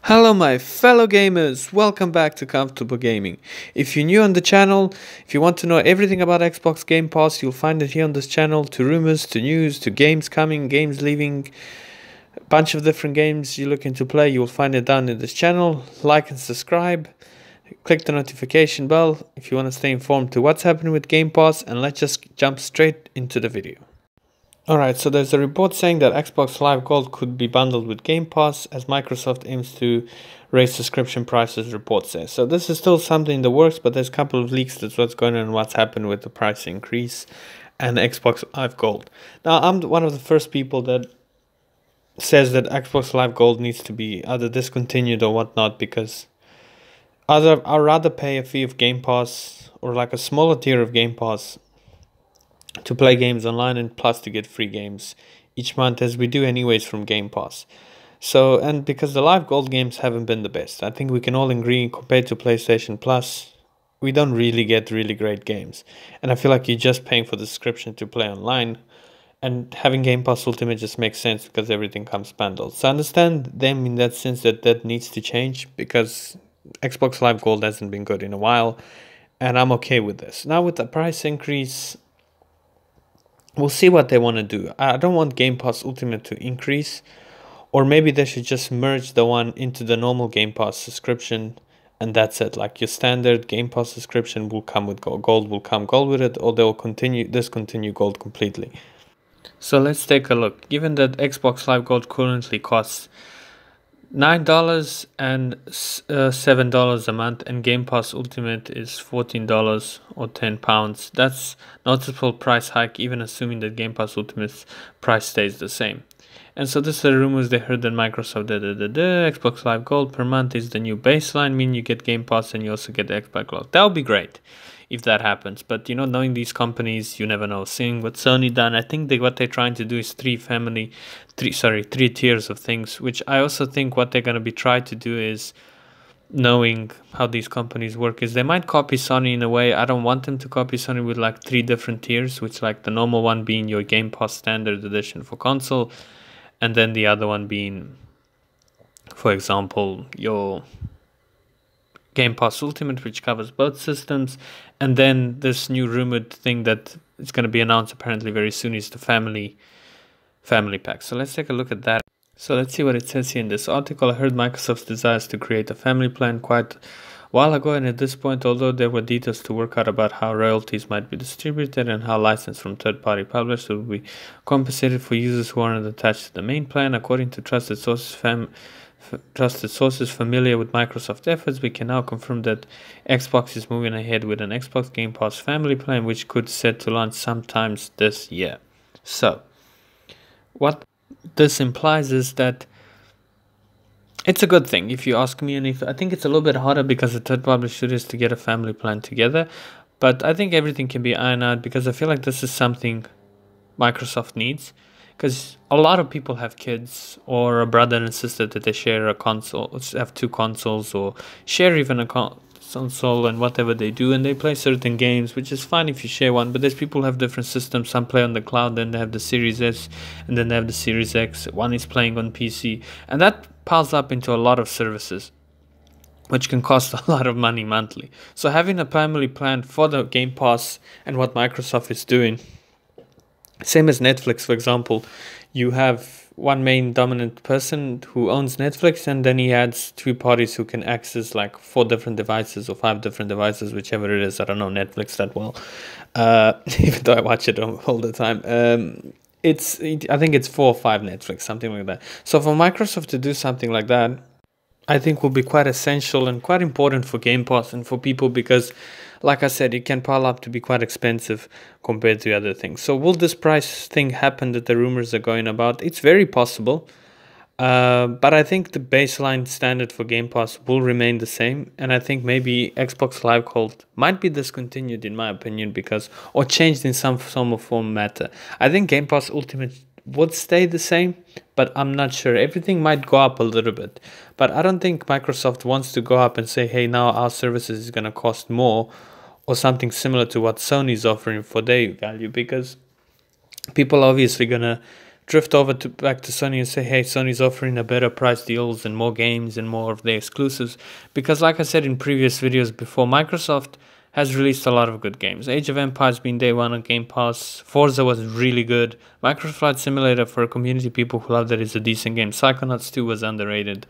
Hello my fellow gamers, welcome back to Comfortable Gaming. If you're new on the channel, if you want to know everything about Xbox Game Pass, you'll find it here on this channel, to rumors, to news, to games coming, games leaving, a bunch of different games you're looking to play, you'll find it down in this channel. Like and subscribe, click the notification bell if you want to stay informed to what's happening with Game Pass, and let's just jump straight into the video. Alright, so there's a report saying that Xbox Live Gold could be bundled with Game Pass as Microsoft aims to raise subscription prices, report says. So this is still something in the works, but there's a couple of leaks that's what's going on and what's happened with the price increase and Xbox Live Gold. Now, I'm one of the first people that says that Xbox Live Gold needs to be either discontinued or whatnot, because I'd rather pay a fee of Game Pass or like a smaller tier of Game Pass to play games online and plus to get free games each month, as we do anyways from Game Pass. So, and because the Live Gold games haven't been the best, I think we can all agree, compared to PlayStation Plus, we don't really get really great games. And I feel like you're just paying for the subscription to play online, and having Game Pass Ultimate just makes sense because everything comes bundled. So I understand them in that sense that needs to change, because Xbox Live Gold hasn't been good in a while, and I'm okay with this. Now with the price increase, we'll see what they want to do. I don't want Game Pass Ultimate to increase, or maybe they should just merge the one into the normal Game Pass subscription, and that's it. Like your standard Game Pass subscription will come with gold. Gold will come gold with it, or they'll discontinue gold completely. So let's take a look. Given that Xbox Live Gold currently costs $9 and $7 a month, and Game Pass Ultimate is $14 or £10. That's noticeable price hike, even assuming that Game Pass Ultimate's price stays the same. And so this is the rumors they heard that Microsoft Xbox Live Gold per month is the new baseline, meaning you get Game Pass and you also get the Xbox Gold. That would be great if that happens, but you know, knowing these companies, you never know. Seeing what Sony done, I think what they're trying to do is three tiers of things, which I also think what they're going to be trying to do is, knowing how these companies work, is they might copy Sony in a way. I don't want them to copy Sony with like 3 different tiers, which like the normal one being your Game Pass Standard Edition for console, and then the other one being, for example, your Game Pass Ultimate, which covers both systems, and then this new rumored thing that is going to be announced apparently very soon is the family pack. So let's take a look at that. So let's see what it says here in this article. I heard Microsoft desires to create a family plan quite a while ago, and at this point, although there were details to work out about how royalties might be distributed and how license from third-party publishers will be compensated for users who aren't attached to the main plan, according to trusted sources familiar with Microsoft efforts, we can now confirm that Xbox is moving ahead with an Xbox Game Pass family plan, which could set to launch sometimes this year. So what this implies is that it's a good thing, if you ask me, and I think it's a little bit harder because the third publisher is to get a family plan together, but I think everything can be ironed out, because I feel like this is something Microsoft needs. Because a lot of people have kids, or a brother and sister that they share a console, have 2 consoles, or share even a console, and whatever they do, and they play certain games, which is fine if you share one, but there's people who have different systems. Some play on the cloud, then they have the Series S, and then they have the Series X. One is playing on PC, and that piles up into a lot of services, which can cost a lot of money monthly. So having a family plan for the Game Pass, and what Microsoft is doing, same as Netflix, for example, you have one main dominant person who owns Netflix, and then he adds 2 parties who can access like 4 different devices or 5 different devices, whichever it is. I don't know Netflix that well, even though I watch it all the time. I think it's 4 or 5 Netflix, something like that. So for Microsoft to do something like that, I think will be quite essential and quite important for Game Pass and for people, because like I said, it can pile up to be quite expensive compared to other things. So will this price thing happen that the rumors are going about? It's very possible, but I think the baseline standard for Game Pass will remain the same, and I think maybe Xbox Live Gold might be discontinued, in my opinion, or changed in some form matter. I think Game Pass Ultimate would stay the same, but I'm not sure. Everything might go up a little bit, but I don't think Microsoft wants to go up and say, hey, now our services is going to cost more, or something similar to what Sony's offering for their value, because people are obviously going to drift over to back to Sony and say, hey, Sony's offering a better price deals and more games and more of the exclusives. Because like I said in previous videos before, Microsoft has released a lot of good games. Age of Empires being day one on Game Pass. Forza was really good. Micro Flight Simulator, for community people who love that, is a decent game. Psychonauts 2 was underrated.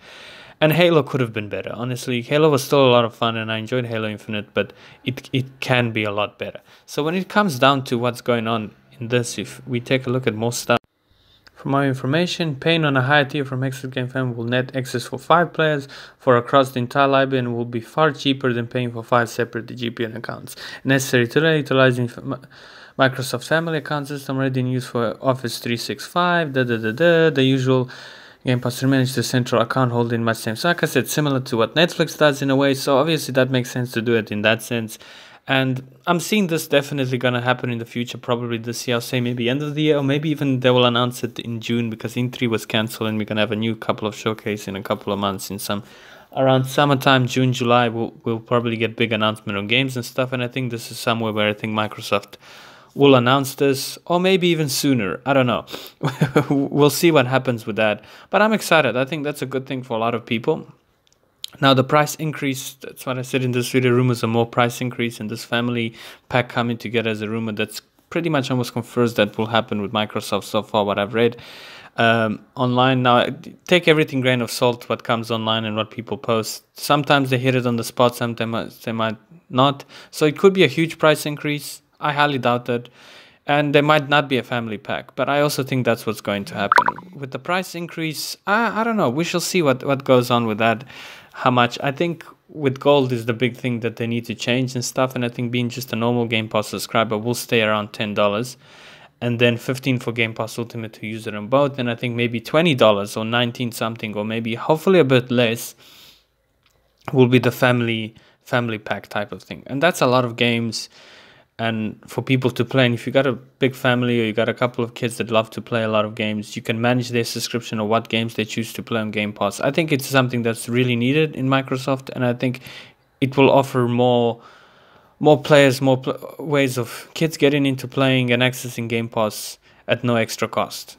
And Halo could have been better. Honestly, Halo was still a lot of fun and I enjoyed Halo Infinite, but it can be a lot better. So when it comes down to what's going on in this, if we take a look at more stuff. For more information, paying on a higher tier from Xbox Game Fan will net access for 5 players for across the entire library and will be far cheaper than paying for 5 separate GPN accounts. Necessary today, utilizing Microsoft Family account system already in use for Office 365, the usual. Game Pass to manage the central account holding much same. So like I said, similar to what Netflix does in a way. So obviously that makes sense to do it in that sense. And I'm seeing this definitely going to happen in the future, probably this year. I'll say maybe end of the year, or maybe even they will announce it in June because E3 was cancelled and we're going to have a new couple of showcase in a couple of months in around summertime, June, July. We'll probably get big announcement on games and stuff. And I think this is somewhere where I think Microsoft will announce this, or maybe even sooner. I don't know. We'll see what happens with that. But I'm excited. I think that's a good thing for a lot of people. Now, the price increase, that's what I said in this video. Rumors of more price increase and this family pack coming together as a rumor that's pretty much almost confirms that will happen with Microsoft so far, what I've read online. Now, take everything grain of salt, what comes online and what people post. Sometimes they hit it on the spot, sometimes they might not. So it could be a huge price increase. I highly doubt it. And there might not be a family pack. But I also think that's what's going to happen. With the price increase, I don't know. We shall see what goes on with that. How much. I think with gold is the big thing that they need to change and stuff. And I think being just a normal Game Pass subscriber will stay around $10. And then $15 for Game Pass Ultimate to use it on both. And I think maybe $20 or $19 something, or maybe hopefully a bit less, will be the family pack type of thing. And that's a lot of games and for people to play. And if you got a big family or you got a couple of kids that love to play a lot of games, you can manage their subscription or what games they choose to play on Game Pass. I think it's something that's really needed in Microsoft, and I think it will offer more players, ways of kids getting into playing and accessing Game Pass at no extra cost.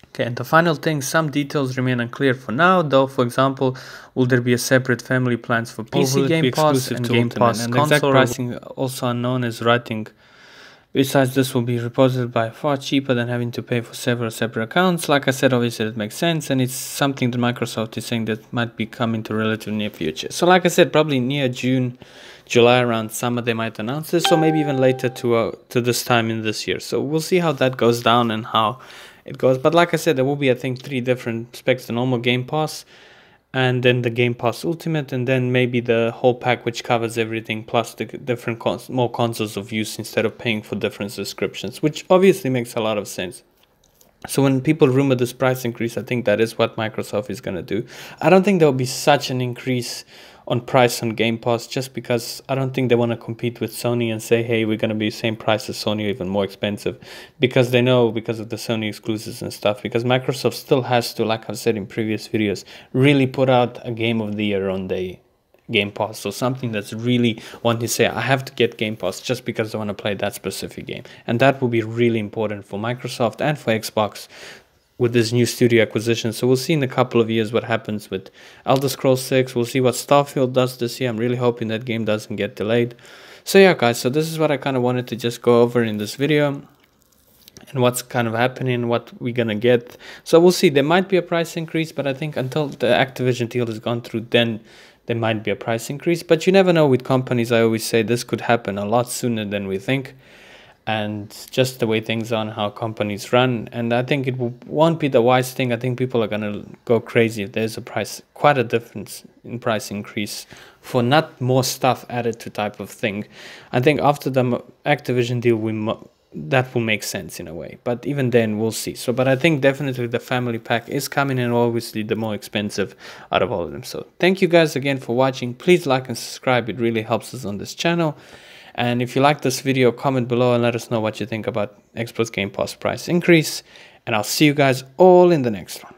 Okay, and the final thing, some details remain unclear for now, though. For example, will there be a separate family plans for PC Game Pass and Game Pass and console? Exact pricing also unknown as writing. Besides, this will be reported by far cheaper than having to pay for several separate accounts. Like I said, obviously it makes sense, and it's something that Microsoft is saying that might be coming to relatively near future. So like I said, probably near June, July, around summer, they might announce this, or maybe even later to this time in this year. So we'll see how that goes down and how it goes. But like I said, there will be, I think, 3 different specs: the normal Game Pass, and then the Game Pass Ultimate, and then maybe the whole pack which covers everything, plus the different more consoles of use instead of paying for different subscriptions, which obviously makes a lot of sense. So when people rumor this price increase, I think that is what Microsoft is going to do. I don't think there will be such an increase on price on Game Pass, just because I don't think they want to compete with Sony and say, hey, we're going to be the same price as Sony or even more expensive, because they know, because of the Sony exclusives and stuff, because Microsoft still has to, like I've said in previous videos, really put out a game of the year on the Game Pass. So something that's really wanting to say, I have to get Game Pass just because I want to play that specific game. And that will be really important for Microsoft and for Xbox with this new studio acquisition. So we'll see in a couple of years what happens with Elder Scrolls 6. We'll see what Starfield does this year. I'm really hoping that game doesn't get delayed. So yeah, guys, so this is what I kind of wanted to just go over in this video, and what's kind of happening, what we're gonna get. So we'll see. There might be a price increase, but I think until the Activision deal has gone through, then there might be a price increase. But you never know with companies. I always say this could happen a lot sooner than we think, and just the way things are and how companies run. And I think it won't be the wise thing. I think people are gonna go crazy if there's quite a difference in price increase for not more stuff added to type of thing. I think after the Activision deal, that will make sense in a way, but even then we'll see. So, but I think definitely the family pack is coming, and obviously the more expensive out of all of them. So thank you guys again for watching. Please like and subscribe. It really helps us on this channel. And if you like this video, comment below and let us know what you think about Xbox Game Pass price increase. And I'll see you guys all in the next one.